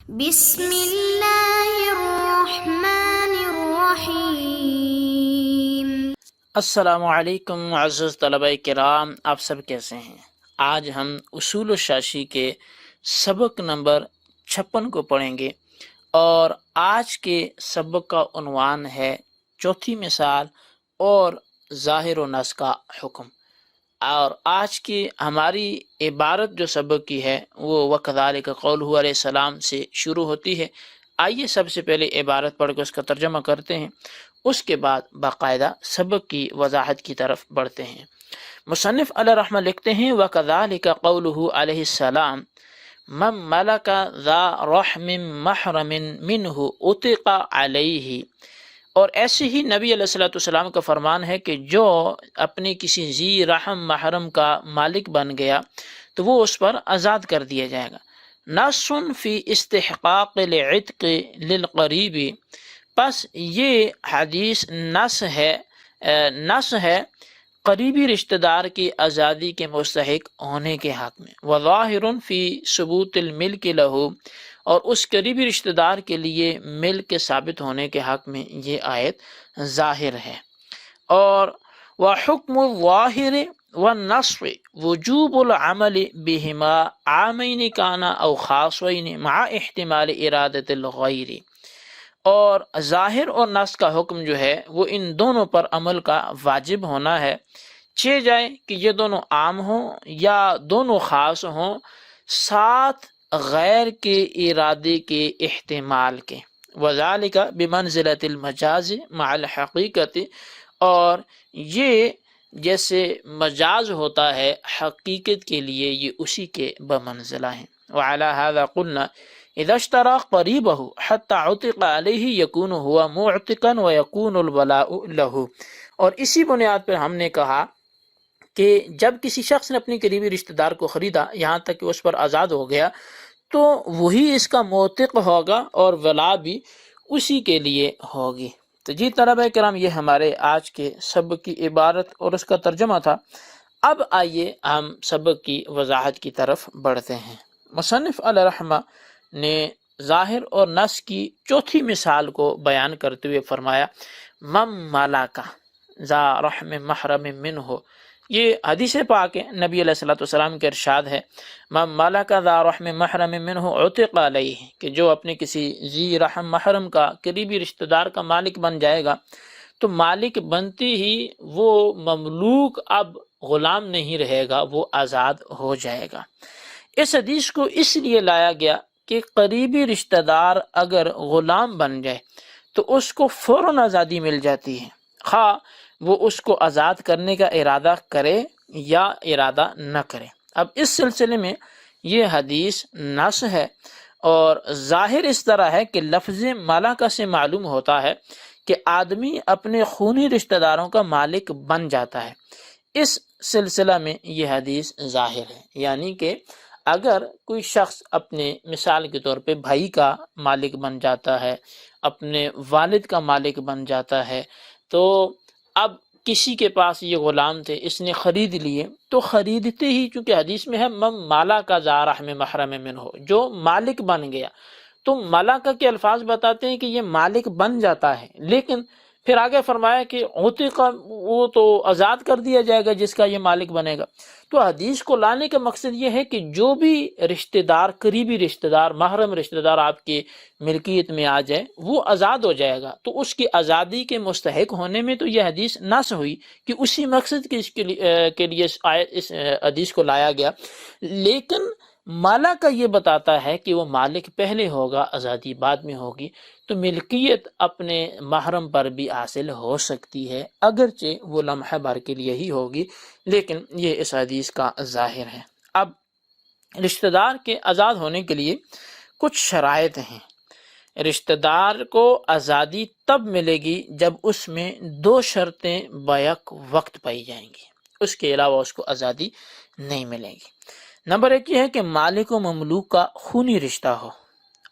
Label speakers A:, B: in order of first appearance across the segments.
A: بسم اللہ الرحمن الرحیم۔
B: السلام علیکم معزز طلبہ کرام، آپ سب کیسے ہیں؟ آج ہم اصول الشاشی کے سبق نمبر 56 کو پڑھیں گے، اور آج کے سبق کا عنوان ہے چوتھی مثال اور ظاہر و نص کا حکم۔ اور آج کی ہماری عبارت جو سبق کی ہے وہ وَكَذَلِكَ قَوْلُهُ علیہ السلام سے شروع ہوتی ہے۔ آئیے سب سے پہلے عبارت پڑھ کے اس کا ترجمہ کرتے ہیں، اس کے بعد باقاعدہ سبق کی وضاحت کی طرف بڑھتے ہیں۔ مصنف علیہ رحمہ لکھتے ہیں وَكَذَلِكَ قَوْلُهُ علیہ السلام مَن مَلَكَ ذَا رَحْمٍ مَحْرَمٍ مِّنْهُ أُطِقَ عَلَيْهِ۔ اور ایسے ہی نبی علیہ السلام کا فرمان ہے کہ جو اپنے کسی ذی رحم محرم کا مالک بن گیا تو وہ اس پر آزاد کر دیا جائے گا۔ نص فی استحقاق العتق للقریب، پس یہ حدیث نص ہے قریبی رشتہ دار کی آزادی کے مستحق ہونے کے حق میں۔ وظاہر فی ثبوت الملک لہ، اور اس قریبی رشتہ دار کے لیے ملک کے ثابت ہونے کے حق میں یہ آیت ظاہر ہے۔ اور وحکم الظاہر والنص وجوب العمل بہما عامین کانا او خاصین مع احتمال ارادت الغیر۔ اور ظاہر اور نص کا حکم جو ہے وہ ان دونوں پر عمل کا واجب ہونا ہے، چہ جائے کہ یہ دونوں عام ہوں یا دونوں خاص ہوں، ساتھ غیر کے ارادے کے احتمال کے۔ وذالک بمنزلۃ المجاز مع الحقیقت، اور یہ جیسے مجاز ہوتا ہے حقیقت کے لیے یہ اسی کے بمنزلہ ہیں۔ وعلی ھذا قلنا اذا اشترى قریبہ حتى عتق علیہ یکون هو معتقا ویکون الولاء له۔ اور اسی بنیاد پر ہم نے کہا کہ جب کسی شخص نے اپنی قریبی رشتہ دار کو خریدا یہاں تک کہ اس پر آزاد ہو گیا تو وہی اس کا معتق ہوگا اور ولا بھی اسی کے لیے ہوگی۔ تو جی طلبہ کرام، یہ ہمارے آج کے سبق کی عبارت اور اس کا ترجمہ تھا۔ اب آئیے ہم سبق کی وضاحت کی طرف بڑھتے ہیں۔ مصنف علیہ رحمہ نے ظاہر اور نص کی چوتھی مثال کو بیان کرتے ہوئے فرمایا مَن مَلَكَ ذَا رَحْمٍ مَحْرَمٍ مِّنْهُ۔ یہ حدیث پاک ہے، نبی علیہ السلام کے ارشاد ہے مَن مَلَكَ ذَا رَحْمٍ مَحْرَمٍ مِّنْهُ عُتِقَ عَلَيْهِ، کہ جو اپنے کسی ذی رحم محرم کا قریبی رشتہ دار کا مالک بن جائے گا تو مالک بنتے ہی وہ مملوک اب غلام نہیں رہے گا، وہ آزاد ہو جائے گا۔ اس حدیث کو اس لیے لایا گیا کہ قریبی رشتہ دار اگر غلام بن جائے تو اس کو فوراً آزادی مل جاتی ہے، خواہ وہ اس کو آزاد کرنے کا ارادہ کرے یا ارادہ نہ کرے۔ اب اس سلسلے میں یہ حدیث نص ہے، اور ظاہر اس طرح ہے کہ لفظ ملکہ سے معلوم ہوتا ہے کہ آدمی اپنے خونی رشتہ داروں کا مالک بن جاتا ہے۔ اس سلسلہ میں یہ حدیث ظاہر ہے، یعنی کہ اگر کوئی شخص اپنے مثال کے طور پہ بھائی کا مالک بن جاتا ہے، اپنے والد کا مالک بن جاتا ہے، تو اب کسی کے پاس یہ غلام تھے، اس نے خرید لیے، تو خریدتے ہی چونکہ حدیث میں ہے مَن مَلَكَ ذَا رَحْمٍ مَحْرَمٍ مِّنْهُ، جو مالک بن گیا، تو ملکہ کے الفاظ بتاتے ہیں کہ یہ مالک بن جاتا ہے، لیکن پھر آگے فرمایا کہ عتق، وہ تو آزاد کر دیا جائے گا جس کا یہ مالک بنے گا۔ تو حدیث کو لانے کا مقصد یہ ہے کہ جو بھی رشتہ دار، قریبی رشتہ دار، محرم رشتہ دار آپ کی ملکیت میں آ جائے وہ آزاد ہو جائے گا، تو اس کی آزادی کے مستحق ہونے میں تو یہ حدیث نص ہوئی کہ اسی مقصد کے لیے اس حدیث کو لایا گیا۔ لیکن مالا کا یہ بتاتا ہے کہ وہ مالک پہلے ہوگا، آزادی بعد میں ہوگی، تو ملکیت اپنے محرم پر بھی حاصل ہو سکتی ہے، اگرچہ وہ لمحہ بھر کے لیے ہی ہوگی، لیکن یہ اس حدیث کا ظاہر ہے۔ اب رشتہ دار کے آزاد ہونے کے لیے کچھ شرائط ہیں۔ رشتہ دار کو آزادی تب ملے گی جب اس میں 2 شرطیں بیک وقت پائی جائیں گی، اس کے علاوہ اس کو آزادی نہیں ملے گی۔ نمبر 1 یہ ہے کہ مالک و مملوک کا خونی رشتہ ہو،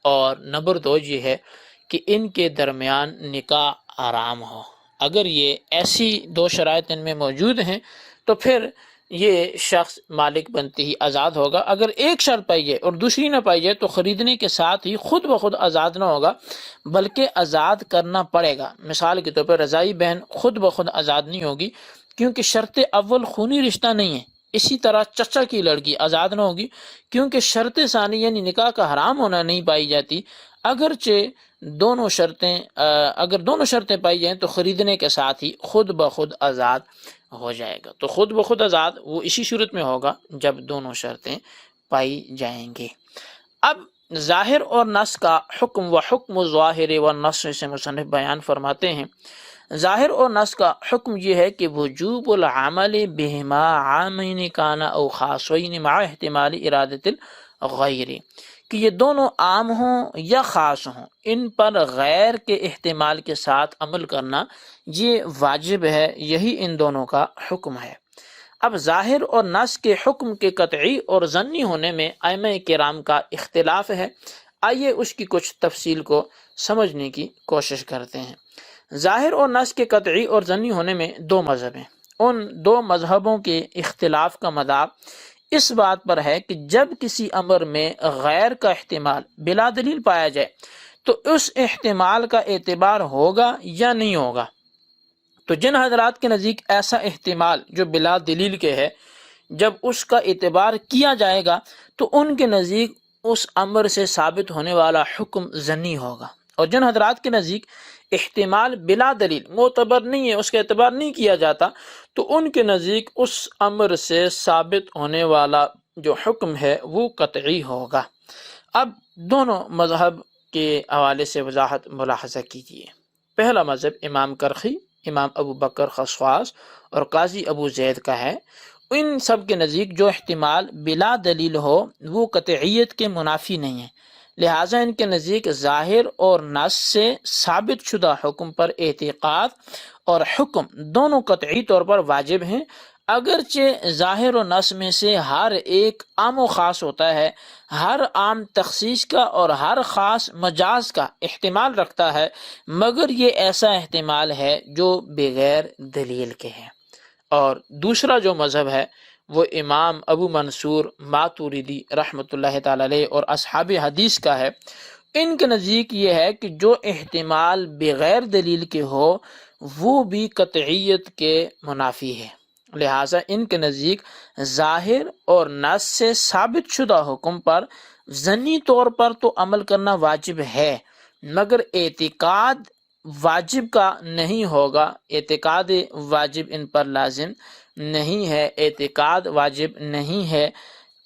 B: اور نمبر 2 یہ ہے کہ ان کے درمیان نکاح حرام ہو۔ اگر یہ ایسی 2 شرائط ان میں موجود ہیں تو پھر یہ شخص مالک بنتے ہی آزاد ہوگا۔ اگر ایک شرط پائی جائے اور دوسری نہ پائی جائے تو خریدنے کے ساتھ ہی خود بخود آزاد نہ ہوگا بلکہ آزاد کرنا پڑے گا۔ مثال کے طور پر رضائی بہن خود بخود آزاد نہیں ہوگی کیونکہ شرط اول خونی رشتہ نہیں ہے۔ اسی طرح چچا کی لڑکی آزاد نہ ہوگی کیونکہ شرط ثانی یعنی نکاح کا حرام ہونا نہیں پائی جاتی۔ اگرچہ اگر دونوں شرطیں پائی جائیں تو خریدنے کے ساتھ ہی خود بخود آزاد ہو جائے گا۔ تو خود بخود آزاد وہ اسی صورت میں ہوگا جب دونوں شرطیں پائی جائیں گے۔ اب ظاہر اور نص کا حکم و حکم ظاہر و نص سے مصنف بیان فرماتے ہیں۔ ظاہر اور نص کا حکم یہ ہے کہ وجوب العمل بہما عامین کانا او خاصین مع احتمال ارادت الغیر، کہ یہ دونوں عام ہوں یا خاص ہوں، ان پر غیر کے احتمال کے ساتھ عمل کرنا یہ واجب ہے، یہی ان دونوں کا حکم ہے۔ اب ظاہر اور نص کے حکم کے قطعی اور ظنی ہونے میں ائمہ کرام کا اختلاف ہے۔ آئیے اس کی کچھ تفصیل کو سمجھنے کی کوشش کرتے ہیں۔ ظاہر اور نص کے قطعی اور ظنی ہونے میں دو مذہب ہیں۔ ان دو مذہبوں کے اختلاف کا مدار اس بات پر ہے کہ جب کسی امر میں غیر کا احتمال بلا دلیل پایا جائے تو اس احتمال کا اعتبار ہوگا یا نہیں ہوگا۔ تو جن حضرات کے نزدیک ایسا احتمال جو بلا دلیل کے ہے، جب اس کا اعتبار کیا جائے گا تو ان کے نزدیک اس امر سے ثابت ہونے والا حکم ظنی ہوگا، اور جن حضرات کے نزدیک احتمال بلا دلیل معتبر نہیں ہے، اس کا اعتبار نہیں کیا جاتا، تو ان کے نزدیک اس امر سے ثابت ہونے والا جو حکم ہے وہ قطعی ہوگا۔ اب دونوں مذہب کے حوالے سے وضاحت ملاحظہ کیجیے۔ پہلا مذہب امام کرخی، امام ابو بکر خصواص اور قاضی ابو زید کا ہے۔ ان سب کے نزدیک جو احتمال بلا دلیل ہو وہ قطعیت کے منافی نہیں ہے، لہٰذا ان کے نزدیک ظاہر اور نص سے ثابت شدہ حکم پر اعتقاد اور حکم دونوں قطعی طور پر واجب ہیں، اگرچہ ظاہر و نص میں سے ہر ایک عام و خاص ہوتا ہے، ہر عام تخصیص کا اور ہر خاص مجاز کا احتمال رکھتا ہے، مگر یہ ایسا احتمال ہے جو بغیر دلیل کے ہے۔ اور دوسرا جو مذہب ہے وہ امام ابو منصور ماتوریدی رحمۃ اللہ تعالی علیہ اور اصحاب حدیث کا ہے۔ ان کے نزدیک یہ ہے کہ جو احتمال بغیر دلیل کے ہو وہ بھی قطعیت کے منافی ہے، لہٰذا ان کے نزدیک ظاہر اور نص سے ثابت شدہ حکم پر ظنی طور پر تو عمل کرنا واجب ہے، مگر اعتقاد واجب کا نہیں ہوگا، اعتقاد واجب ان پر لازم نہیں ہے، اعتقاد واجب نہیں ہے،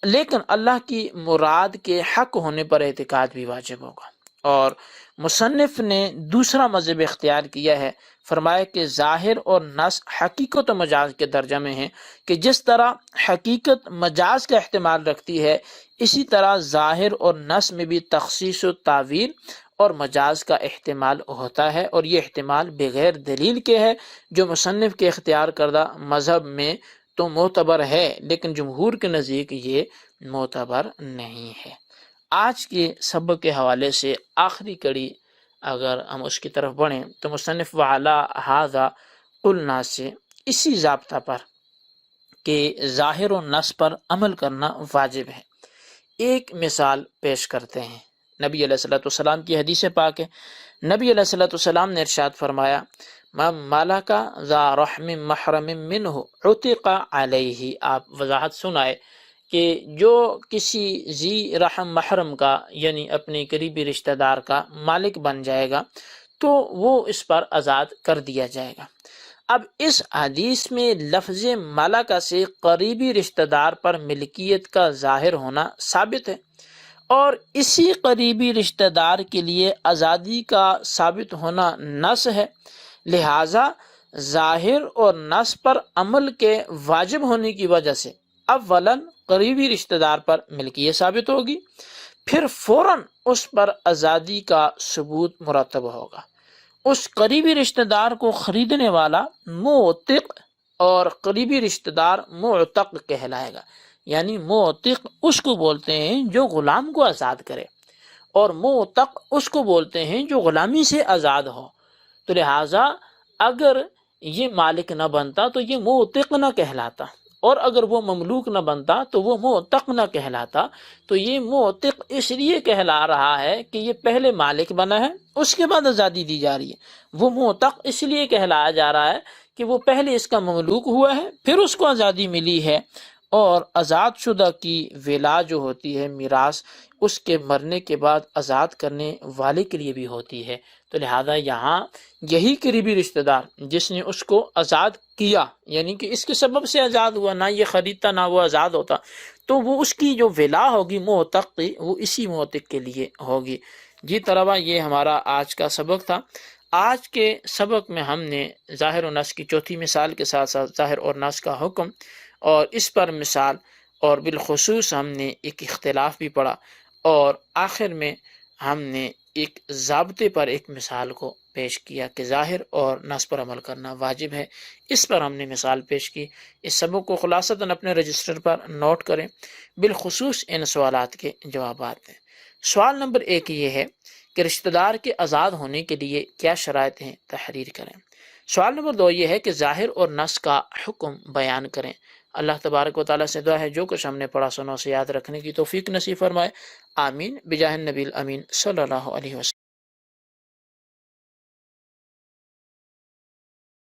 B: لیکن اللہ کی مراد کے حق ہونے پر اعتقاد بھی واجب ہوگا۔ اور مصنف نے دوسرا مذہب اختیار کیا ہے، فرمایا کہ ظاہر اور نص حقیقت و مجاز کے درجہ میں ہیں، کہ جس طرح حقیقت مجاز کا احتمال رکھتی ہے اسی طرح ظاہر اور نص میں بھی تخصیص و تعویل اور مجاز کا احتمال ہوتا ہے، اور یہ احتمال بغیر دلیل کے ہے، جو مصنف کے اختیار کردہ مذہب میں تو معتبر ہے لیکن جمہور کے نزدیک یہ معتبر نہیں ہے۔ آج کے سبق کے حوالے سے آخری کڑی اگر ہم اس کی طرف بڑھیں تو مصنف وعلا ھذا قلنا سے اسی ضابطہ پر کہ ظاہر و نص پر عمل کرنا واجب ہے ایک مثال پیش کرتے ہیں۔ نبی علیہ الصلوۃ والسلام کی حدیث پاک ہے، نبی علیہ الصلوۃ والسلام نے ارشاد فرمایا من ملک ذا رحم محرم منہ عتق علیہ۔ آپ وضاحت سنائے کہ جو کسی ذی رحم محرم کا یعنی اپنے قریبی رشتہ دار کا مالک بن جائے گا تو وہ اس پر آزاد کر دیا جائے گا۔ اب اس حدیث میں لفظ ملکہ سے قریبی رشتہ دار پر ملکیت کا ظاہر ہونا ثابت ہے، اور اسی قریبی رشتہ دار کے لیے آزادی کا ثابت ہونا نص ہے، لہٰذا ظاہر اور نص پر عمل کے واجب ہونے کی وجہ سے اولاً قریبی رشتہ دار پر ملکیت ثابت ہوگی، پھر فوراً اس پر آزادی کا ثبوت مرتب ہوگا۔ اس قریبی رشتہ دار کو خریدنے والا معتق اور قریبی رشتہ دار معتق کہلائے گا، یعنی معتق اس کو بولتے ہیں جو غلام کو آزاد کرے، اور معتق اس کو بولتے ہیں جو غلامی سے آزاد ہو۔ تو لہٰذا اگر یہ مالک نہ بنتا تو یہ معتق نہ کہلاتا، اور اگر وہ مملوک نہ بنتا تو وہ معتق نہ کہلاتا. تو یہ معتق اس لیے کہلا رہا ہے کہ یہ پہلے مالک بنا ہے، اس کے بعد آزادی دی جا رہی ہے. وہ معتق اس لیے کہلایا جا رہا ہے کہ وہ پہلے اس کا مملوک ہوا ہے، پھر اس کو آزادی ملی ہے. اور آزاد شدہ کی ولا جو ہوتی ہے میراث، اس کے مرنے کے بعد آزاد کرنے والے کے لیے بھی ہوتی ہے. تو لہذا یہاں یہی قریبی رشتہ دار جس نے اس کو آزاد کیا، یعنی کہ اس کے سبب سے آزاد ہوا، نہ یہ خریدتا نہ وہ آزاد ہوتا، تو وہ اس کی جو ولا ہوگی معتق کی، وہ اسی معتق کے لیے ہوگی. جی طلبا، یہ ہمارا آج کا سبق تھا. آج کے سبق میں ہم نے ظاہر و نص کی چوتھی مثال کے ساتھ ساتھ ظاہر اور نص کا حکم اور اس پر مثال، اور بالخصوص ہم نے ایک اختلاف بھی پڑھا، اور آخر میں ہم نے ایک ضابطے پر ایک مثال کو پیش کیا کہ ظاہر اور نص پر عمل کرنا واجب ہے. اس پر ہم نے مثال پیش کی. اس سبق کو خلاصتاً اپنے رجسٹر پر نوٹ کریں، بالخصوص ان سوالات کے جوابات دیں. سوال نمبر 1 یہ ہے کہ رشتہ دار کے آزاد ہونے کے لیے کیا شرائط ہیں، تحریر کریں. سوال نمبر 2 یہ ہے کہ ظاہر اور نص کا حکم بیان کریں. اللہ تبارک و تعالیٰ سے دعا ہے جو کچھ ہم نے پڑھا سنا اسے یاد رکھنے کی توفیق نصیب فرمائے. آمین بجاہ النبی الامین صلی اللہ علیہ وسلم.